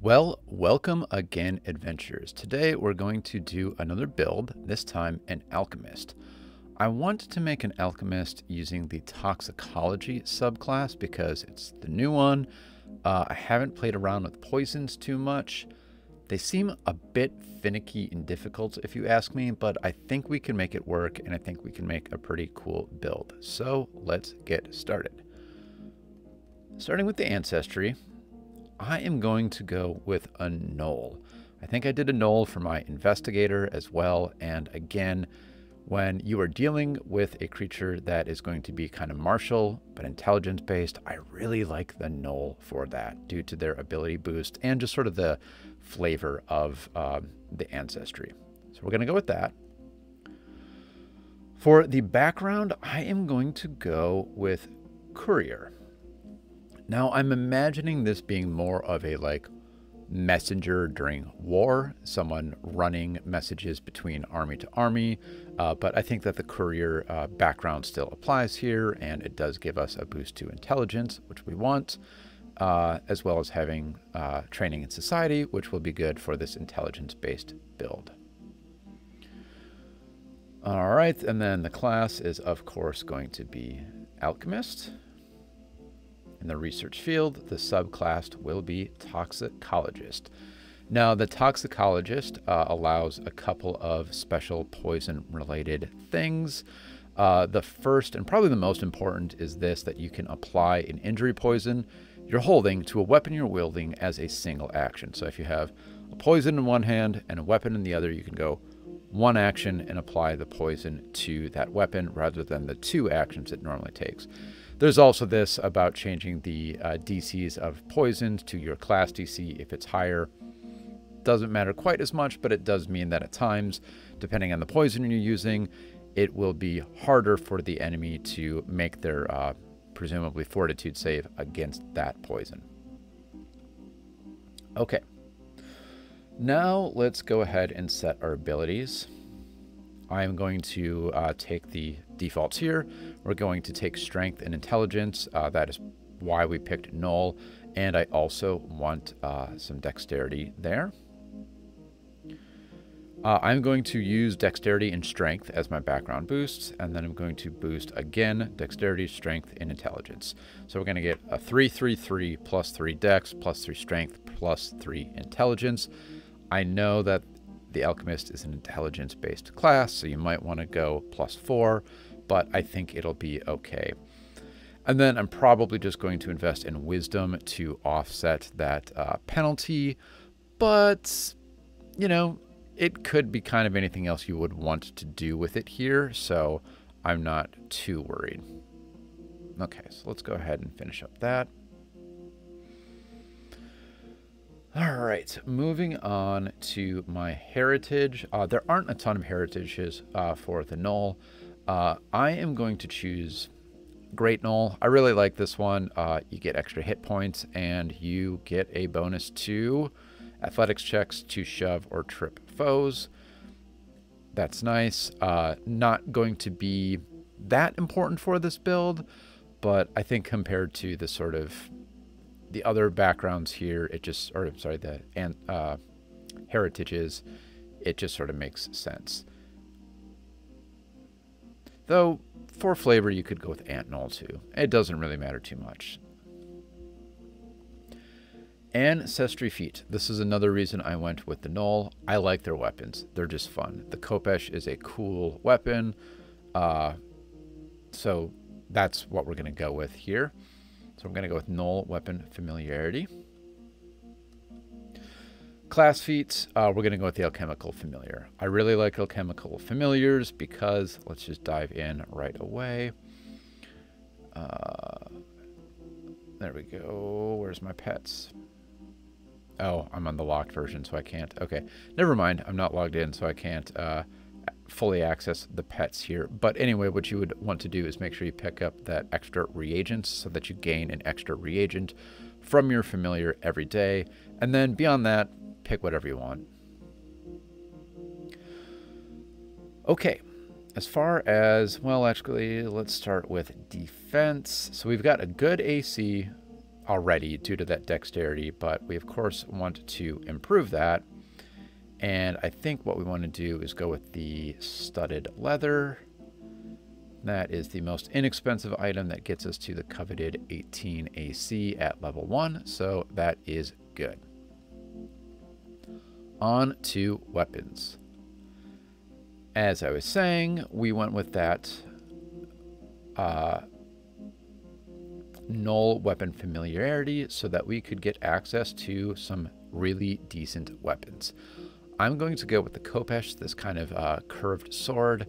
Well, welcome again, adventurers. Today we're going to do another build, this time an alchemist. I want to make an alchemist using the toxicology subclass because it's the new one. I haven't played around with poisons too much. They seem a bit finicky and difficult if you ask me, but I think we can make it work and I think we can make a pretty cool build. So let's get started. Starting with the ancestry, I am going to go with a gnoll. I think I did a gnoll for my investigator as well. And again, when you are dealing with a creature that is going to be kind of martial, but intelligence based, I really like the gnoll for that due to their ability boost and just sort of the flavor of the ancestry. So we're going to go with that. For the background, I am going to go with courier. Now, I'm imagining this being more of a messenger during war, someone running messages between army to army, but I think that the courier background still applies here, and it does give us a boost to intelligence, which we want, as well as having training in society, which will be good for this intelligence-based build. All right, and then the class is, of course, going to be alchemist. In the research field, the subclass will be toxicologist. Now, the toxicologist allows a couple of special poison-related things. The first and probably the most important is this, that you can apply an injury poison you're holding to a weapon you're wielding as a single action. So if you have a poison in one hand and a weapon in the other, you can go one action and apply the poison to that weapon rather than the two actions it normally takes. There's also this about changing the DCs of poisons to your class DC if it's higher. Doesn't matter quite as much, but it does mean that at times, depending on the poison you're using, it will be harder for the enemy to make their presumably fortitude save against that poison. Okay. Now let's go ahead and set our abilities. I am going to take the defaults here. We're going to take strength and intelligence. That is why we picked gnoll. And I also want some dexterity there. I'm going to use dexterity and strength as my background boosts. And then I'm going to boost again dexterity, strength, and intelligence. So we're going to get a 3-3-3 plus 3 dex plus 3 strength plus 3 intelligence. I know that the alchemist is an intelligence-based class, so you might want to go +4, but I think it'll be okay. And then I'm probably just going to invest in wisdom to offset that penalty, but, you know, it could be kind of anything else you would want to do with it here, so I'm not too worried. Okay, so let's go ahead and finish up that. All right, moving on to my heritage. There aren't a ton of heritages for the gnoll. I am going to choose Great Gnoll. I really like this one. You get extra hit points and you get a bonus to athletics checks to shove or trip foes. That's nice. Not going to be that important for this build, but I think compared to the sort of the other backgrounds here, it just, or sorry, the heritages, it just sort of makes sense. Though, for flavor, you could go with Ant Gnoll too. It doesn't really matter too much. Ancestry feat. This is another reason I went with the gnoll. I like their weapons. They're just fun. The Khopesh is a cool weapon. So that's what we're going to go with here. So I'm going to go with gnoll weapon familiarity. Class feats, we're going to go with the alchemical familiar. I really like alchemical familiars because, let's just dive in right away. There we go. Where's my pets? Oh, I'm on the locked version, so I can't. Okay, never mind. I'm not logged in, so I can't fully access the pets here. But anyway, what you would want to do is make sure you pick up that extra reagents so that you gain an extra reagent from your familiar every day. And then beyond that, pick whatever you want. Okay, as far as, well, actually, let's start with defense. So we've got a good AC, already due to that dexterity, but we of course want to improve that. And I think what we want to do is go with the studded leather. That is the most inexpensive item that gets us to the coveted 18 AC at level 1, so that is good. On to weapons. As I was saying, we went with that null weapon familiarity so that we could get access to some really decent weapons. I'm going to go with the Khopesh, this kind of curved sword,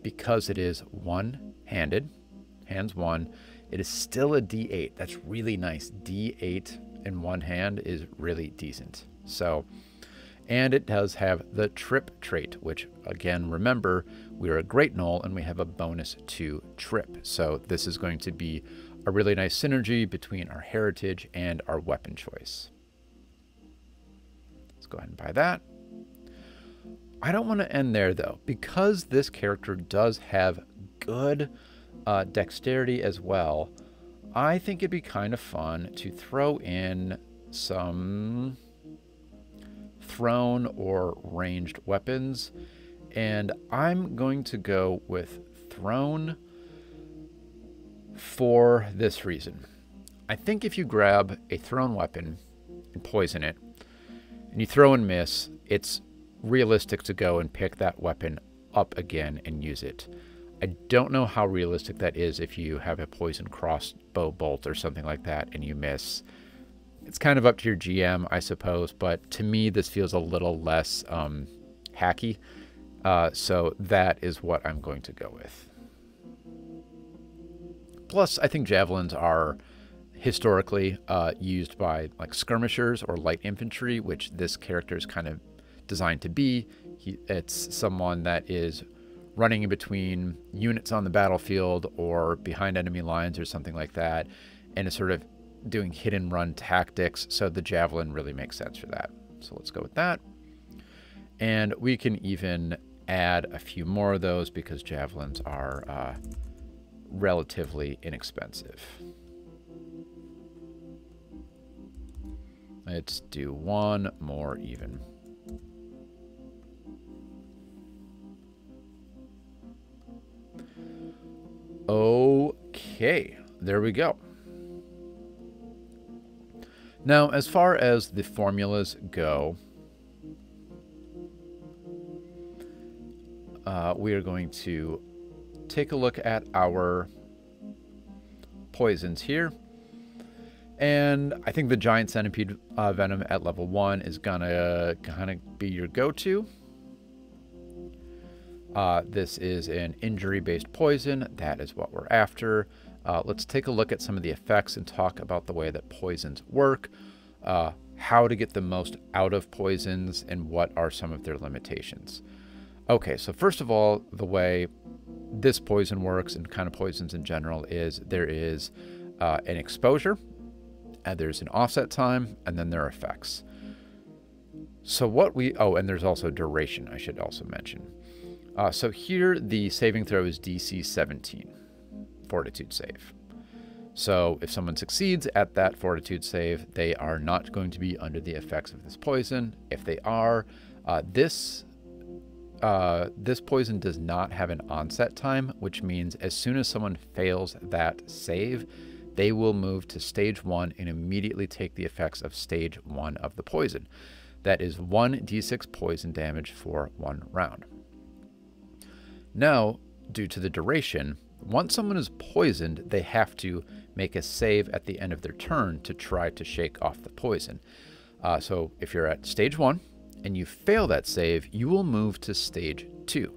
because it is one-handed, hands one. It is still a D8. That's really nice. D8 in one hand is really decent. So, and it does have the trip trait, which again, remember, we are a great null and we have a bonus to trip. So this is going to be a really nice synergy between our heritage and our weapon choice. Let's go ahead and buy that. I don't want to end there though, because this character does have good dexterity as well. I think it'd be kind of fun to throw in some thrown or ranged weapons, and I'm going to go with thrown for this reason. I think if you grab a thrown weapon and poison it, and you throw and miss, it's realistic to go and pick that weapon up again and use it. I don't know how realistic that is if you have a poison crossbow bolt or something like that and you miss. It's kind of up to your GM, I suppose, but to me this feels a little less hacky, so that is what I'm going to go with. Plus, I think javelins are historically used by like skirmishers or light infantry, which this character is kind of designed to be. It's someone that is running in between units on the battlefield or behind enemy lines or something like that, and is sort of doing hit and run tactics, so the javelin really makes sense for that. So let's go with that. And we can even add a few more of those because javelins are relatively inexpensive. Let's do one more even. Okay, there we go. Now, as far as the formulas go, we are going to take a look at our poisons here. And I think the giant centipede venom at level 1 is gonna kind of be your go-to. This is an injury-based poison. That is what we're after. Let's take a look at some of the effects and talk about the way that poisons work, how to get the most out of poisons, and what are some of their limitations. Okay, so first of all, the way this poison works and kind of poisons in general is there is an exposure, and there's an offset time, and then there are effects. So what we, oh, and there's also duration, I should also mention. So here the saving throw is DC 17, fortitude save. So if someone succeeds at that fortitude save, they are not going to be under the effects of this poison. If they are, this poison does not have an onset time, which means as soon as someone fails that save, they will move to stage 1 and immediately take the effects of stage 1 of the poison. That is 1d6 poison damage for 1 round. Now, due to the duration, once someone is poisoned, they have to make a save at the end of their turn to try to shake off the poison. So if you're at stage 1 and you fail that save, you will move to stage 2.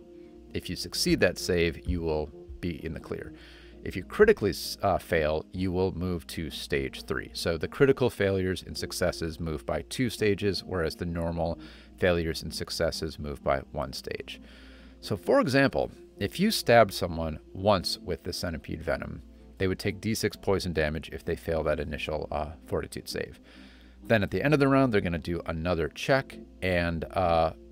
If you succeed that save, you will be in the clear. If you critically fail, you will move to stage 3. So the critical failures and successes move by 2 stages, whereas the normal failures and successes move by 1 stage. So for example, if you stabbed someone once with the centipede venom, they would take d6 poison damage if they fail that initial fortitude save. Then at the end of the round, they're going to do another check, and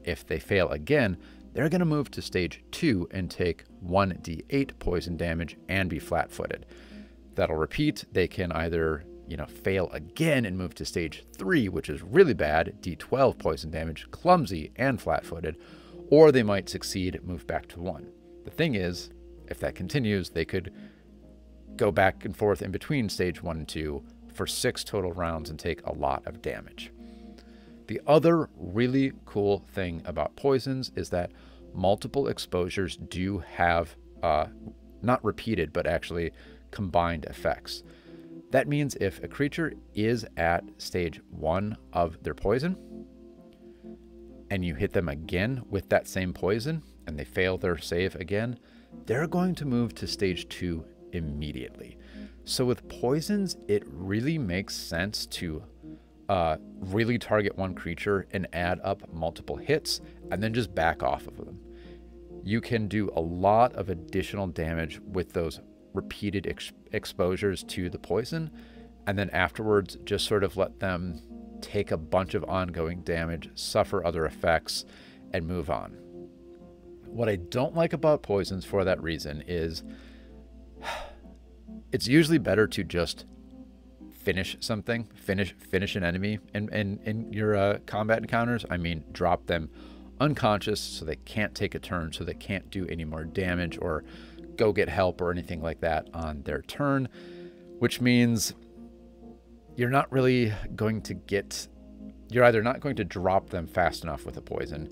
if they fail again, they're going to move to stage 2 and take 1d8 poison damage and be flat-footed. That'll repeat. They can either, fail again and move to stage 3, which is really bad, D12 poison damage, clumsy and flat-footed, or they might succeed, move back to 1. The thing is, if that continues, they could go back and forth in between stage 1 and 2 for 6 total rounds and take a lot of damage. The other really cool thing about poisons is that multiple exposures do have not repeated, but actually combined effects. That means if a creature is at stage 1 of their poison and you hit them again with that same poison and they fail their save again, they're going to move to stage 2 immediately. So with poisons, it really makes sense to really target one creature and add up multiple hits and then just back off of them. You can do a lot of additional damage with those repeated exposures to the poison, and then afterwards just sort of let them take a bunch of ongoing damage, suffer other effects, and move on. What I don't like about poisons for that reason is it's usually better to just finish something, finish an enemy in your combat encounters. I mean, drop them unconscious so they can't take a turn, so they can't do any more damage or go get help or anything like that on their turn, which means you're not really going to you're either not going to drop them fast enough with a poison,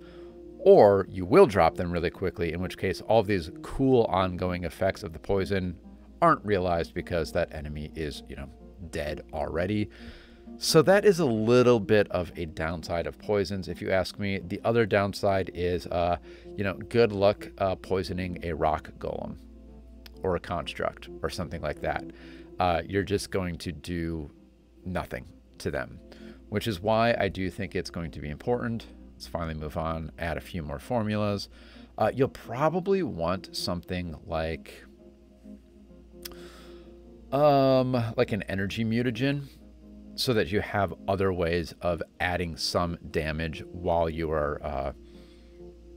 or you will drop them really quickly, in which case all of these cool ongoing effects of the poison aren't realized because that enemy is, dead already. So that is a little bit of a downside of poisons, if you ask me. The other downside is, good luck poisoning a rock golem or a construct or something like that. You're just going to do nothing to them, which is why I do think it's going to be important. Let's finally move on, add a few more formulas. You'll probably want something like an energy mutagen, so that you have other ways of adding some damage while you are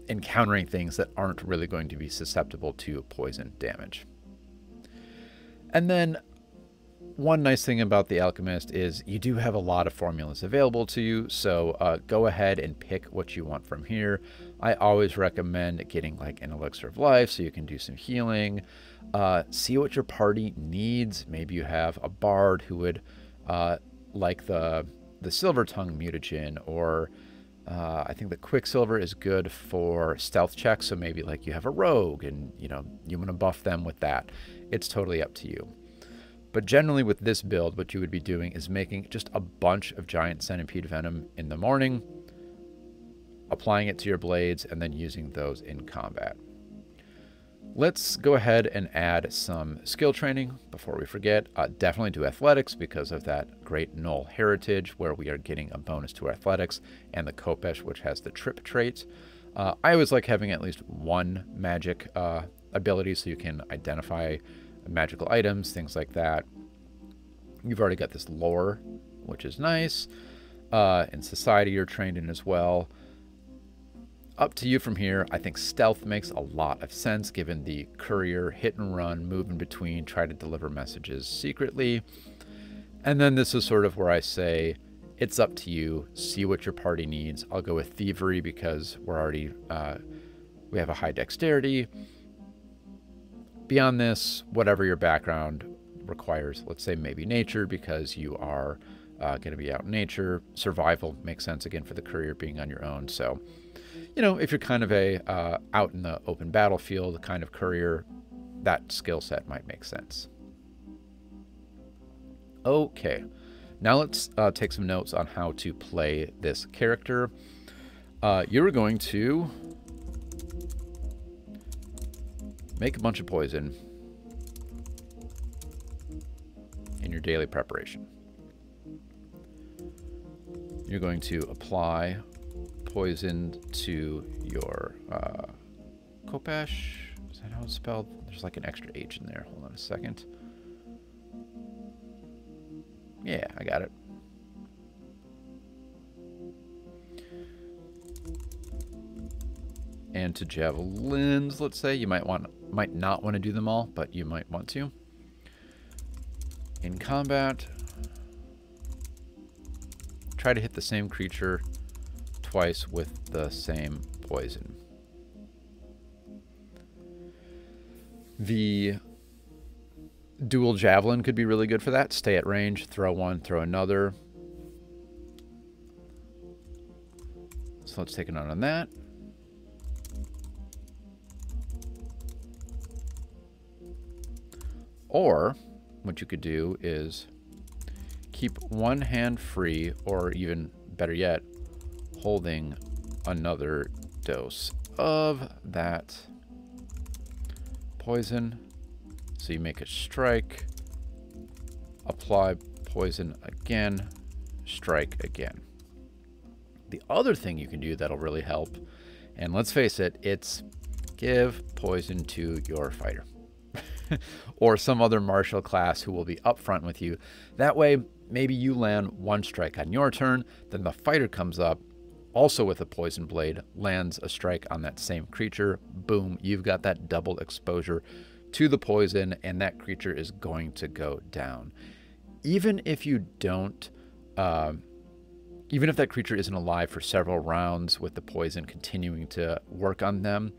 encountering things that aren't really going to be susceptible to poison damage. And then one nice thing about the Alchemist is you do have a lot of formulas available to you, so go ahead and pick what you want from here. I always recommend getting like an Elixir of Life so you can do some healing. See what your party needs. Maybe you have a bard who would like the Silver Tongue mutagen, or I think the Quicksilver is good for stealth checks, so maybe like you have a rogue and you want to buff them with that. It's totally up to you. But generally with this build, what you would be doing is making just a bunch of giant centipede venom in the morning, applying it to your blades, and then using those in combat. Let's go ahead and add some skill training before we forget. Definitely do athletics because of that great Null heritage where we are getting a bonus to athletics, and the Kopesh, which has the trip trait. I always like having at least one magic ability so you can identify magical items, things like that. You've already got this lore, which is nice. In society, you're trained in as well. Up to you from here. I think stealth makes a lot of sense given the courier, hit and run, move in between, try to deliver messages secretly. And then this is sort of where I say, it's up to you. See what your party needs. I'll go with thievery because we're already, we have a high dexterity. Beyond this, whatever your background requires, let's say maybe nature because you are going to be out in nature. Survival makes sense again for the courier being on your own. So, if you're kind of a out in the open battlefield kind of courier, that skill set might make sense. Okay, now let's take some notes on how to play this character. You're going to make a bunch of poison in your daily preparation. You're going to apply poison to your Kopesh. Is that how it's spelled? There's like an extra H in there. Hold on a second. Yeah, I got it. And to javelins, let's say, you might not want to do them all, but you might want to. In combat, try to hit the same creature twice with the same poison. The dual javelin could be really good for that. Stay at range, throw one, throw another. So let's take a note on that. Or what you could do is keep one hand free, or even better yet, holding another dose of that poison. So you make a strike, apply poison again, strike again. The other thing you can do that'll really help, and let's face it, it's give poison to your fighter. Or some other martial class who will be upfront with you. That way, maybe you land one strike on your turn, then the fighter comes up, also with a poison blade, lands a strike on that same creature. Boom, you've got that double exposure to the poison, and that creature is going to go down. Even if you don't, even if that creature isn't alive for several rounds with the poison continuing to work on them,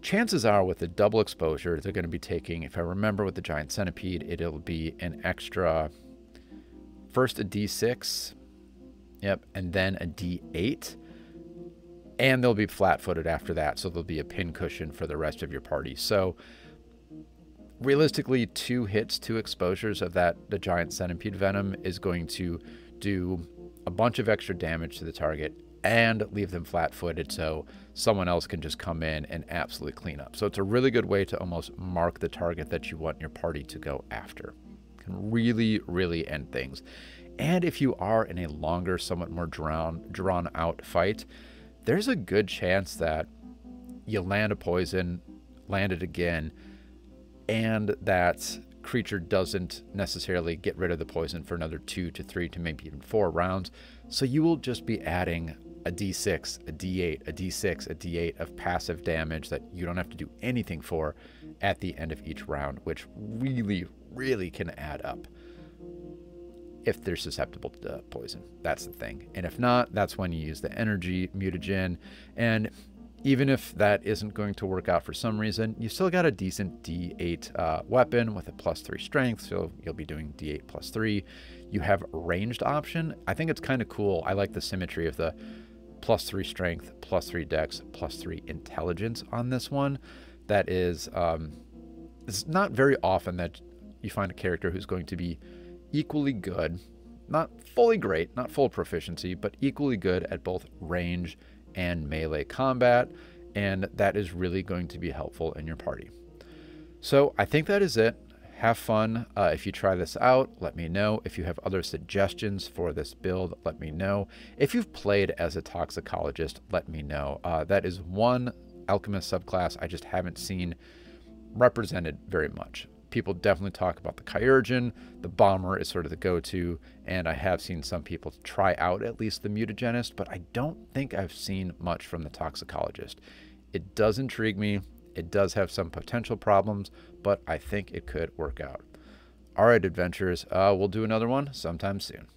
chances are with the double exposure, they're going to be taking, if I remember with the giant centipede, it'll be an extra, first a D6, yep, and then a D8, and they'll be flat-footed after that, so there'll be a pin cushion for the rest of your party. So realistically, 2 hits, 2 exposures of the giant centipede venom is going to do a bunch of extra damage to the target and leave them flat-footed so someone else can just come in and absolutely clean up. So it's a really good way to almost mark the target that you want your party to go after. Can really, really end things. And if you are in a longer, somewhat more drawn out fight, there's a good chance that you land a poison, land it again, and that creature doesn't necessarily get rid of the poison for another 2 to 3 to maybe even 4 rounds. So you will just be adding a D6, a D8, a D6, a D8 of passive damage that you don't have to do anything for at the end of each round, which really, really can add up if they're susceptible to poison. That's the thing. And if not, that's when you use the energy mutagen. And even if that isn't going to work out for some reason, you still got a decent D8 weapon with a +3 strength, so you'll be doing D8 +3. You have a ranged option. I think it's kind of cool. I like the symmetry of the +3 strength, +3 dex, +3 intelligence on this one. That is, it's not very often that you find a character who's going to be equally good, not fully great, not full proficiency, but equally good at both range and melee combat, and that is really going to be helpful in your party. So I think that is it. Have fun. If you try this out, let me know. If you have other suggestions for this build, let me know. If you've played as a toxicologist, let me know. That is one alchemist subclass I just haven't seen represented very much. People definitely talk about the chirurgeon. The bomber is sort of the go-to, and I have seen some people try out at least the mutagenist, but I don't think I've seen much from the toxicologist. It does intrigue me. It does have some potential problems, but I think it could work out. All right, adventurers, we'll do another one sometime soon.